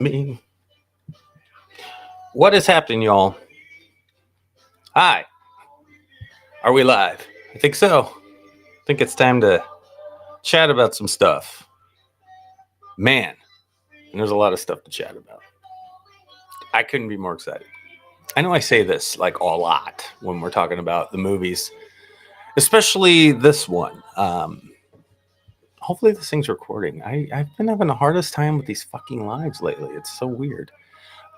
Me. What is happening, y'all? Hi. Are we live? I think so. I think it's time to chat about some stuff. Man, and there's a lot of stuff to chat about. I couldn't be more excited. I know I say this like a lot when we're talking about the movies, especially this one. Hopefully this thing's recording. I've been having the hardest time with these fucking lives lately. It's so weird.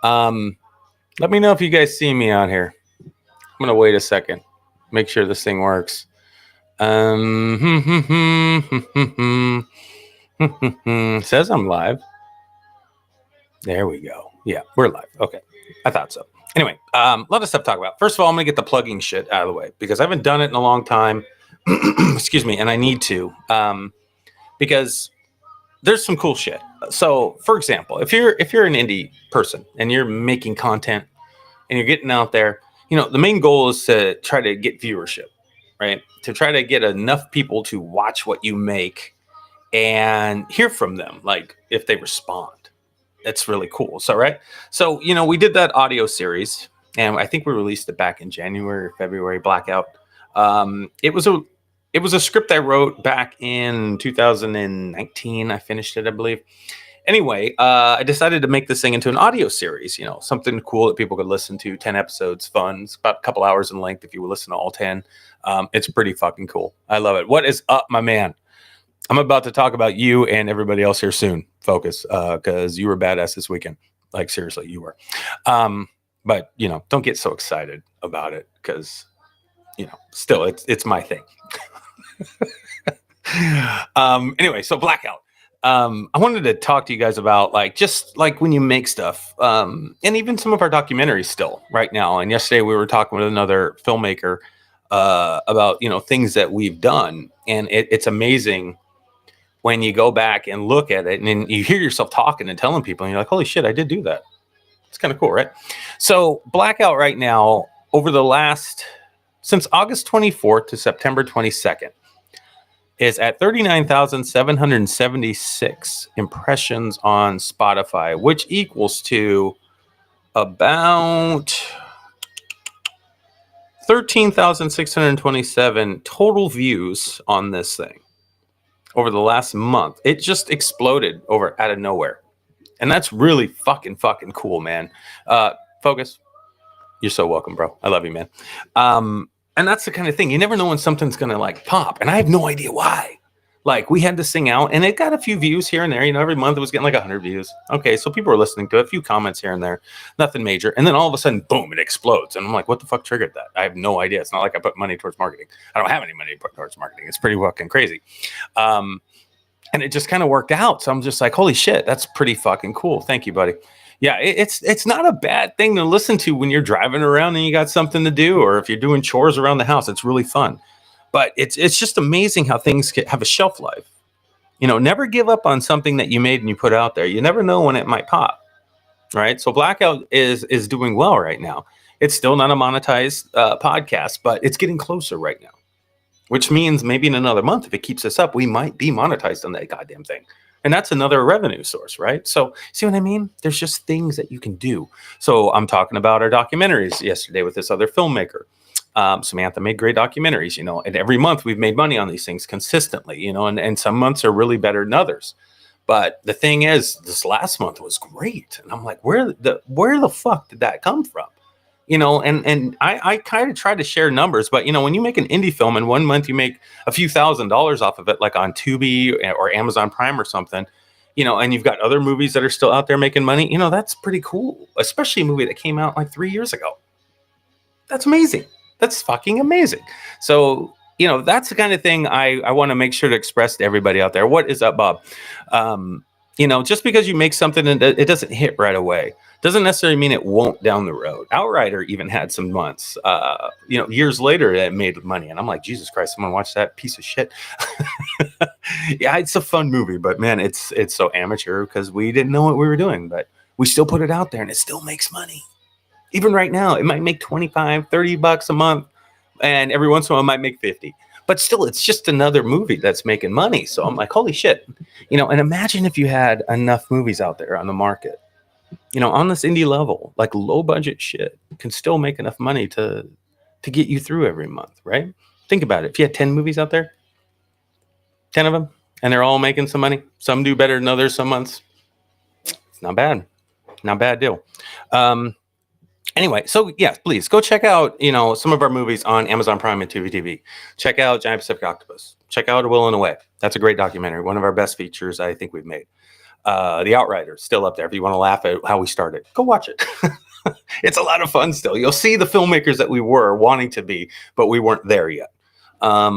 Let me know if you guys see me out here. I'm gonna wait a second. Make sure this thing works. Says I'm live. There we go. Yeah, we're live. Okay. I thought so. Anyway, lot of stuff to talk about. First of all, I'm going to get the plugging shit out of the way because I haven't done it in a long time. Excuse me. And I need to because there's some cool shit. So, for example, if you're an indie person and you're making content and you're getting out there, the main goal is to try to get viewership, right? To try to get enough people to watch what you make and hear from them, like if they respond. It's really cool. So, right. So, we did that audio series and I think we released it back in January or February, Blackout. It was a script I wrote back in 2019. I finished it, I believe. Anyway, I decided to make this thing into an audio series, something cool that people could listen to. 10 episodes, fun. It's about a couple hours in length if you would listen to all 10. It's pretty fucking cool. I love it. What is up, my man? I'm about to talk about you and everybody else here soon. Focus, because you were badass this weekend. Like, seriously, you were. But, don't get so excited about it because, still, it's my thing. Anyway, so Blackout. I wanted to talk to you guys about just when you make stuff, and even some of our documentaries still right now. And yesterday we were talking with another filmmaker about things that we've done, and it's amazing when you go back and look at it, and then you hear yourself talking and telling people, and you're like, "Holy shit, I did do that." It's kind of cool, right? So Blackout right now, since August 24th to September 22nd. Is at 39,776 impressions on Spotify, which equals to about 13,627 total views on this thing over the last month. It just exploded out of nowhere. And that's really fucking cool, man. Focus. You're so welcome, bro. I love you, man. And that's the kind of thing. You never know when something's going to pop. And I have no idea why. We had this thing out and it got a few views here and there. Every month it was getting 100 views. Okay, so people were listening to it, a few comments here and there. Nothing major. And then all of a sudden, boom, it explodes. And I'm like, what the fuck triggered that? I have no idea. It's not like I put money towards marketing. I don't have any money to put towards marketing. It's pretty fucking crazy. And it just kind of worked out. So I'm just like, holy shit, that's pretty fucking cool. Thank you, buddy. Yeah, it's not a bad thing to listen to when you're driving around and you got something to do, or if you're doing chores around the house. It's really fun. But it's just amazing how things have a shelf life. Never give up on something that you made and you put out there. You never know when it might pop, right? So Blackout is doing well right now. It's still not a monetized podcast, but it's getting closer right now, which means maybe in another month, if it keeps us up, we might be monetized on that goddamn thing. And that's another revenue source, right? So see what I mean? There's just things that you can do. So I'm talking about our documentaries yesterday with this other filmmaker. Samantha made great documentaries, and every month we've made money on these things consistently, and some months are really better than others. But the thing is, this last month was great. And I'm like, where the fuck did that come from? And I kind of try to share numbers, but when you make an indie film and 1 month you make a few $1,000s off of it, like on Tubi or Amazon Prime or something, and you've got other movies that are still out there making money, that's pretty cool. Especially a movie that came out 3 years ago. That's amazing. That's fucking amazing. So, that's the kind of thing I want to make sure to express to everybody out there. What is up, Bob? Just because you make something and it doesn't hit right away doesn't necessarily mean it won't down the road. Outrider even had some months, years later it made money. And I'm like, Jesus Christ, someone watch that piece of shit. Yeah, it's a fun movie, but man, it's so amateur because we didn't know what we were doing, but we still put it out there and it still makes money. Even right now, it might make 25, 30 bucks a month, and every once in a while it might make 50. But still, it's just another movie that's making money. So I'm like, holy shit. And imagine if you had enough movies out there on the market on this indie level, like low budget shit can still make enough money to get you through every month, right? Think about it. If you had 10 movies out there, 10 of them, and they're all making some money, some do better than others some months. It's not bad. Not bad deal. Anyway, so yes, please go check out, some of our movies on Amazon Prime and Tubi TV. Check out Giant Pacific Octopus. Check out A Will and a Way. That's a great documentary. One of our best features I think we've made. The Outriders, still up there. If you want to laugh at how we started, go watch it. It's a lot of fun still. You'll see the filmmakers that we were wanting to be, but we weren't there yet. Our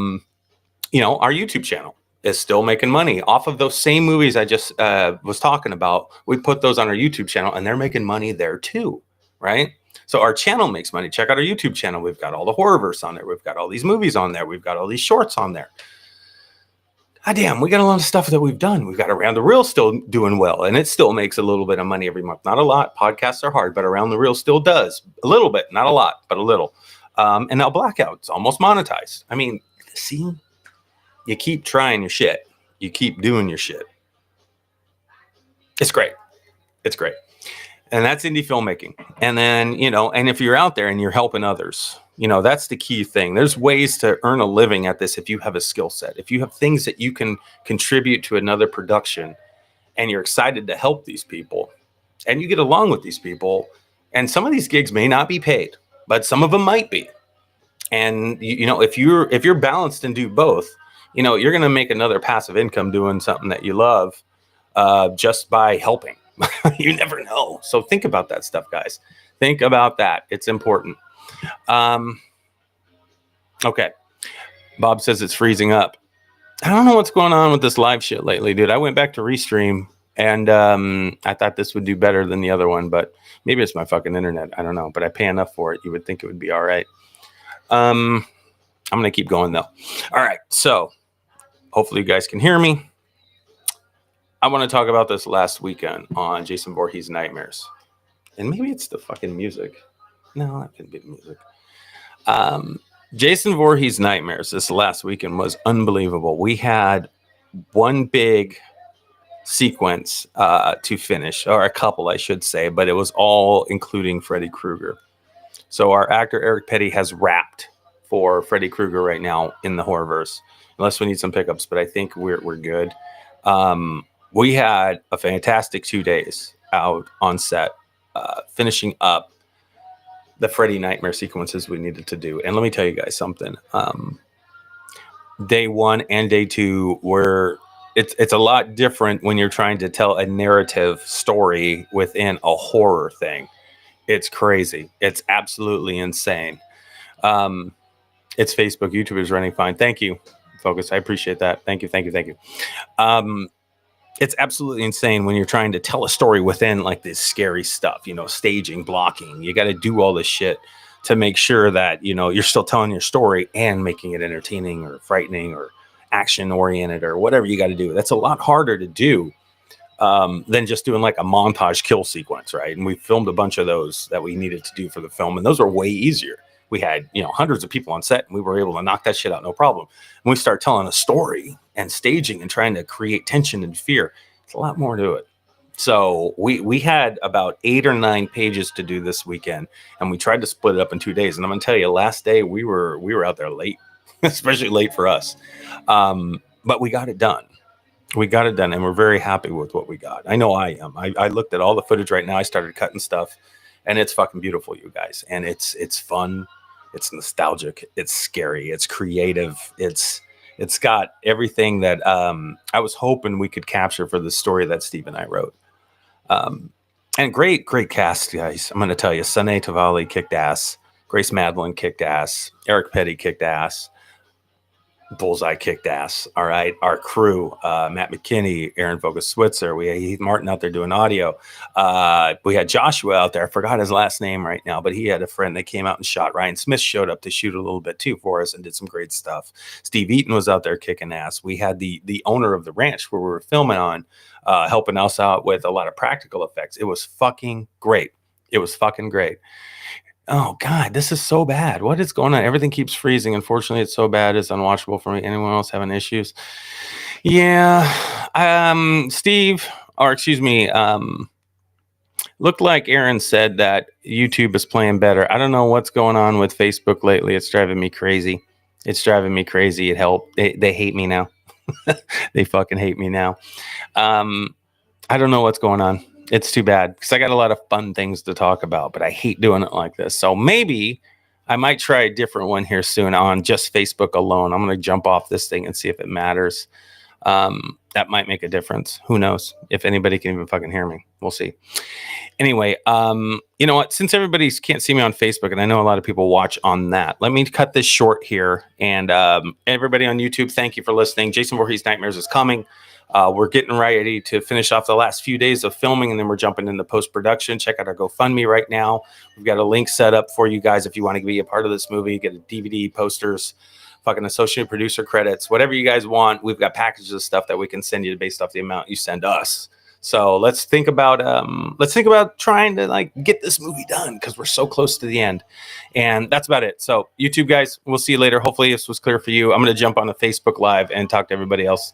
YouTube channel is still making money off of those same movies I just was talking about. We put those on our YouTube channel, and they're making money there too, right? So our channel makes money. Check out our YouTube channel. We've got all the Horrorverse on there. We've got all these movies on there. We've got all these shorts on there. God damn, we got a lot of stuff that we've done. We've got Around the Reel still doing well, and it still makes a little bit of money every month. Not a lot. Podcasts are hard, but Around the Reel still does. A little bit. Not a lot, but a little. And now Blackout's almost monetized. I mean, see, you keep trying your shit. You keep doing your shit. It's great. It's great. And that's indie filmmaking. And then, and if you're out there and you're helping others, that's the key thing. There's ways to earn a living at this if you have a skill set. If you have things that you can contribute to another production and you're excited to help these people and you get along with these people, and some of these gigs may not be paid, but some of them might be. And, if you're balanced and do both, you're going to make another passive income doing something that you love just by helping. You never know. So think about that stuff, guys. Think about that. It's important. Okay. Bob says it's freezing up. I don't know what's going on with this live shit lately, dude. I went back to Restream and I thought this would do better than the other one, but maybe it's my fucking internet. I don't know, but I pay enough for it. You would think it would be all right. I'm going to keep going though. All right. So hopefully you guys can hear me. I want to talk about this last weekend on Jason Voorhees Nightmares. And maybe it's the fucking music. No, that couldn't be the music. Jason Voorhees Nightmares this last weekend was unbelievable. We had one big sequence to finish, or a couple, I should say, but it was all including Freddy Krueger. So our actor Eric Petty has wrapped for Freddy Krueger right now in the Horrorverse, unless we need some pickups, but I think we're good. We had a fantastic 2 days out on set, finishing up the Freddy Nightmare sequences we needed to do. And let me tell you guys something. Day one and day two it's a lot different when you're trying to tell a narrative story within a horror thing. It's crazy. It's absolutely insane. It's Facebook. YouTube is running fine. Thank you, Focus. I appreciate that. Thank you. It's absolutely insane when you're trying to tell a story within like this scary stuff, staging, blocking. You got to do all this shit to make sure that, you're still telling your story and making it entertaining or frightening or action oriented or whatever you got to do. That's a lot harder to do than just doing like a montage kill sequence, right? And we filmed a bunch of those that we needed to do for the film, and those are way easier. We had, hundreds of people on set, and we were able to knock that shit out, no problem. When we start telling a story and staging and trying to create tension and fear, it's a lot more to it. So we had about 8 or 9 pages to do this weekend, and we tried to split it up in 2 days. And I'm gonna tell you, last day we were out there late, especially late for us. But we got it done. And we're very happy with what we got. I know I am. I looked at all the footage right now. I started cutting stuff, and it's fucking beautiful, you guys. And it's fun. It's nostalgic. It's scary. It's creative. It's got everything that I was hoping we could capture for the story that Steve and I wrote. And great cast, guys. I'm going to tell you, Sunay Tavalli kicked ass. Grace Madeline kicked ass. Eric Petty kicked ass. Bullseye kicked ass. All right. Our crew, Matt McKinney, Aaron Vogus Switzer. We had Heath Martin out there doing audio. We had Joshua out there. I forgot his last name right now, but he had a friend that came out and shot. Ryan Smith showed up to shoot a little bit too for us and did some great stuff. Steve Eaton was out there kicking ass. We had the owner of the ranch where we were filming on, helping us out with a lot of practical effects. It was fucking great. Oh, God, this is so bad. What is going on? Everything keeps freezing. Unfortunately, it's so bad. It's unwatchable for me. Anyone else having issues? Yeah. Steve, or excuse me, Looked like Aaron said that YouTube is playing better. I don't know what's going on with Facebook lately. It's driving me crazy. It's driving me crazy. It helped. They hate me now. They fucking hate me now. Um, I don't know what's going on. It's too bad because I got a lot of fun things to talk about, but I hate doing it like this. So maybe I might try a different one here soon on just Facebook alone. I'm going to jump off this thing and see if it matters. That might make a difference. Who knows if anybody can even fucking hear me? We'll see. Anyway, you know what? Since everybody can't see me on Facebook, and I know a lot of people watch on that, let me cut this short here. And everybody on YouTube, thank you for listening. Jason Voorhees Nightmares is coming. We're getting ready to finish off the last few days of filming, and then we're jumping into post-production. Check out our GoFundMe right now. We've got a link set up for you guys if you want to be a part of this movie. Get a DVD, posters, fucking associate producer credits, whatever you guys want. We've got packages of stuff that we can send you based off the amount you send us. So let's think about trying to like get this movie done because we're so close to the end. And that's about it. So YouTube guys, we'll see you later. Hopefully this was clear for you. I'm going to jump on the Facebook Live and talk to everybody else